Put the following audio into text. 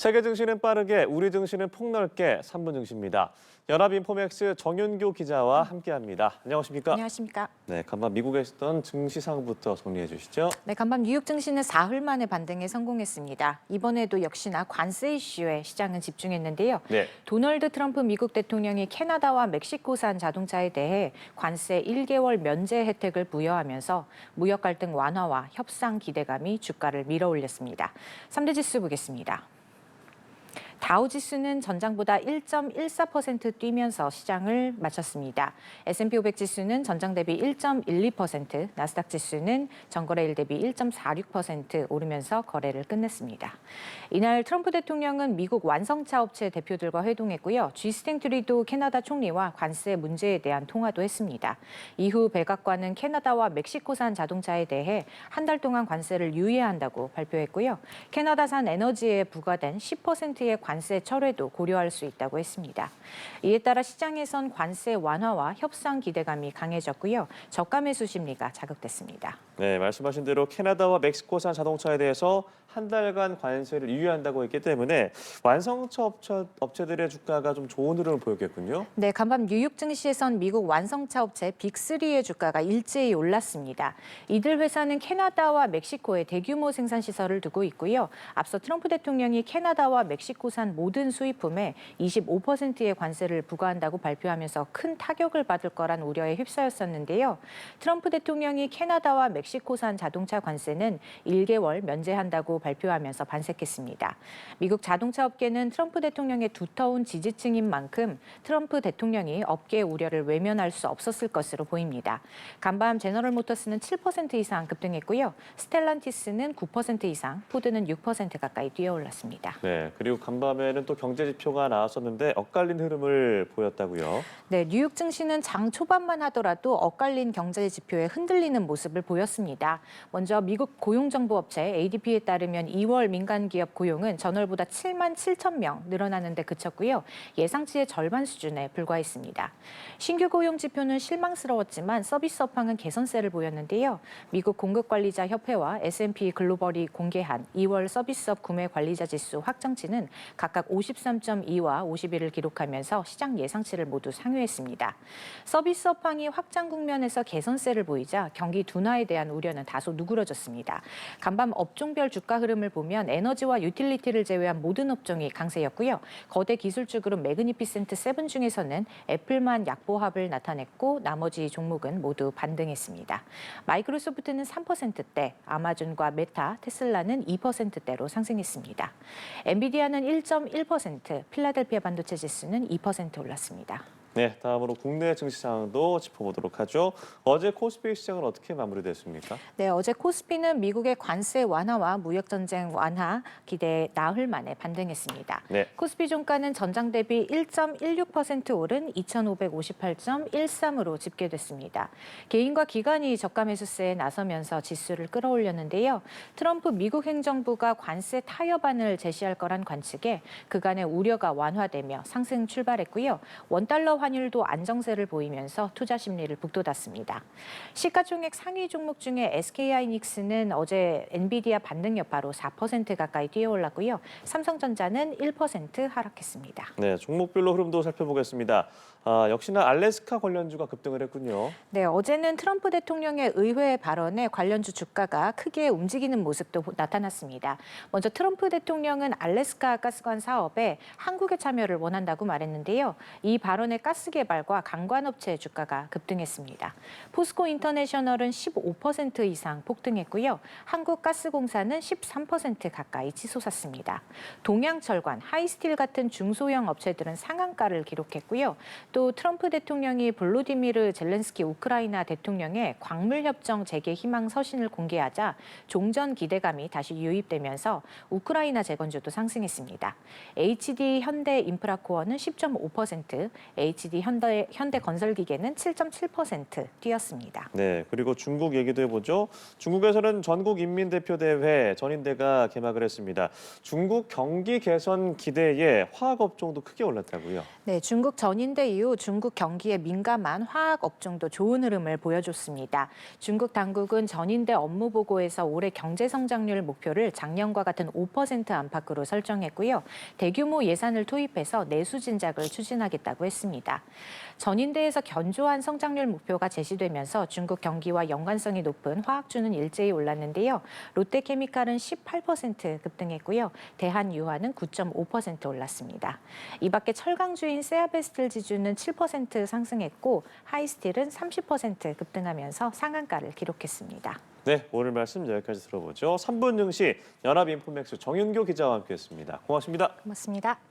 세계 증시는 빠르게, 우리 증시는 폭넓게 3분 증시입니다. 연합인포맥스 정윤교 기자와 함께합니다. 안녕하십니까? 안녕하십니까? 네, 간밤 미국에 있었던 증시 상황부터 정리해 주시죠. 네, 간밤 뉴욕 증시는 사흘 만에 반등에 성공했습니다. 이번에도 역시나 관세 이슈에 시장은 집중했는데요. 네. 도널드 트럼프 미국 대통령이 캐나다와 멕시코산 자동차에 대해 관세 1개월 면제 혜택을 부여하면서 무역 갈등 완화와 협상 기대감이 주가를 밀어올렸습니다. 3대 지수 보겠습니다. 다우지수는 전장보다 1.14% 뛰면서 시장을 마쳤습니다. S&P 500 지수는 전장 대비 1.12%, 나스닥 지수는 전거래일 대비 1.46% 오르면서 거래를 끝냈습니다. 이날 트럼프 대통령은 미국 완성차 업체 대표들과 회동했고요. G스탱트리도 캐나다 총리와 관세 문제에 대한 통화도 했습니다. 이후 백악관은 캐나다와 멕시코산 자동차에 대해 한 달 동안 관세를 유예한다고 발표했고요. 캐나다산 에너지에 부과된 10%의 관세 철회도 고려할 수 있다고 했습니다. 이에 따라 시장에선 관세 완화와 협상 기대감이 강해졌고요. 저가 매수 심리가 자극됐습니다. 네, 말씀하신 대로 캐나다와 멕시코산 자동차에 대해서 한 달간 관세를 유예한다고 했기 때문에 완성차 업체들의 주가가 좀 좋은 흐름을 보였겠군요. 네, 간밤 뉴욕 증시에선 미국 완성차 업체 빅3의 주가가 일제히 올랐습니다. 이들 회사는 캐나다와 멕시코에 대규모 생산 시설을 두고 있고요. 앞서 트럼프 대통령이 캐나다와 멕시코산 모든 수입품에 25%의 관세를 부과한다고 발표하면서 큰 타격을 받을 거란 우려에 휩싸였었는데요. 트럼프 대통령이 캐나다와 멕시코산 자동차 관세는 1개월 면제한다고 발표하면서 반색했습니다. 미국 자동차 업계는 트럼프 대통령의 두터운 지지층인 만큼 트럼프 대통령이 업계의 우려를 외면할 수 없었을 것으로 보입니다. 간밤 제너럴 모터스는 7% 이상 급등했고요. 스텔란티스는 9% 이상, 포드는 6% 가까이 뛰어올랐습니다. 네, 그리고 간밤에는 또 경제 지표가 나왔었는데 엇갈린 흐름을 보였다고요. 네, 뉴욕 증시는 장 초반만 하더라도 엇갈린 경제 지표에 흔들리는 모습을 보였습니다. 먼저 미국 고용정보업체 ADP에 따르면 2월 민간 기업 고용은 전월보다 7만 7천 명 늘어나는데 그쳤고요. 예상치의 절반 수준에 불과했습니다. 신규 고용 지표는 실망스러웠지만 서비스 업황은 개선세를 보였는데요. 미국 공급관리자 협회와 S&P 글로벌이 공개한 2월 서비스업 구매 관리자 지수 확정치는 각각 53.2와 51을 기록하면서 시장 예상치를 모두 상회했습니다. 서비스 업황이 확장 국면에서 개선세를 보이자 경기 둔화에 대한 우려는 다소 누그러졌습니다. 간밤 업종별 주가 흐름을 보면 에너지와 유틸리티를 제외한 모든 업종이 강세였고요. 거대 기술주 그룹 매그니피센트 7 중에서는 애플만 약보합을 나타냈고 나머지 종목은 모두 반등했습니다. 마이크로소프트는 3%대, 아마존과 메타, 테슬라는 2%대로 상승했습니다. 엔비디아는 1.1%, 필라델피아 반도체 지수는 2% 올랐습니다. 네, 다음으로 국내 증시 상황도 짚어보도록 하죠. 어제 코스피 시장은 어떻게 마무리됐습니까? 네, 어제 코스피는 미국의 관세 완화와 무역 전쟁 완화 기대에 나흘 만에 반등했습니다. 네. 코스피 종가는 전장 대비 1.16% 오른 2,558.13으로 집계됐습니다. 개인과 기관이 저가 매수세에 나서면서 지수를 끌어올렸는데요. 트럼프 미국 행정부가 관세 타협안을 제시할 거란 관측에 그간의 우려가 완화되며 상승 출발했고요. 원달러 환율도 안정세를 보이면서 투자 심리를 북돋았습니다. 시가총액 상위 종목 중에 SK하이닉스는 어제 엔비디아 반등 여파로 4% 가까이 뛰어올랐고요. 삼성전자는 1% 하락했습니다. 네, 종목별로 흐름도 살펴보겠습니다. 역시나 알래스카 관련주가 급등을 했군요. 네, 어제는 트럼프 대통령의 의회 발언에 관련주 주가가 크게 움직이는 모습도 나타났습니다. 먼저 트럼프 대통령은 알래스카 가스관 사업에 한국의 참여를 원한다고 말했는데요. 이 발언에 가스 개발과 관광업체 주가가 급등했습니다. 포스코 인터내셔널은 15% 이상 폭등했고요. 한국가스공사는 13% 가까이 치솟았습니다. 동양철관, 하이스틸 같은 중소형 업체들은 상한가를 기록했고요. 또 트럼프 대통령이 볼로디미르 젤렌스키 우크라이나 대통령의 광물협정 재개 희망 서신을 공개하자 종전 기대감이 다시 유입되면서 우크라이나 재건주도 상승했습니다. HD 현대 인프라코어는 10.5%, HD 현대건설기계는 7.7% 뛰었습니다. 네, 그리고 중국 얘기도 해보죠. 중국에서는 전국인민대표대회 전인대가 개막을 했습니다. 중국 경기 개선 기대에 화학업종도 크게 올랐다고요. 네, 중국 전인대 이후 중국 경기에 민감한 화학 업종도 좋은 흐름을 보여줬습니다. 중국 당국은 전인대 업무 보고에서 올해 경제 성장률 목표를 작년과 같은 5% 안팎으로 설정했고요. 대규모 예산을 투입해서 내수 진작을 추진하겠다고 했습니다. 전인대에서 견조한 성장률 목표가 제시되면서 중국 경기와 연관성이 높은 화학주는 일제히 올랐는데요. 롯데케미칼은 18% 급등했고요. 대한유화는 9.5% 올랐습니다. 이 밖에 철강주인 세아베스틀 지주는 7% 상승했고 하이스틸은 30% 급등하면서 상한가를 기록했습니다. 네, 오늘 말씀 여기까지 들어보죠. 3분 증시 연합인포맥스 정윤교 기자와 함께했습니다. 고맙습니다. 고맙습니다.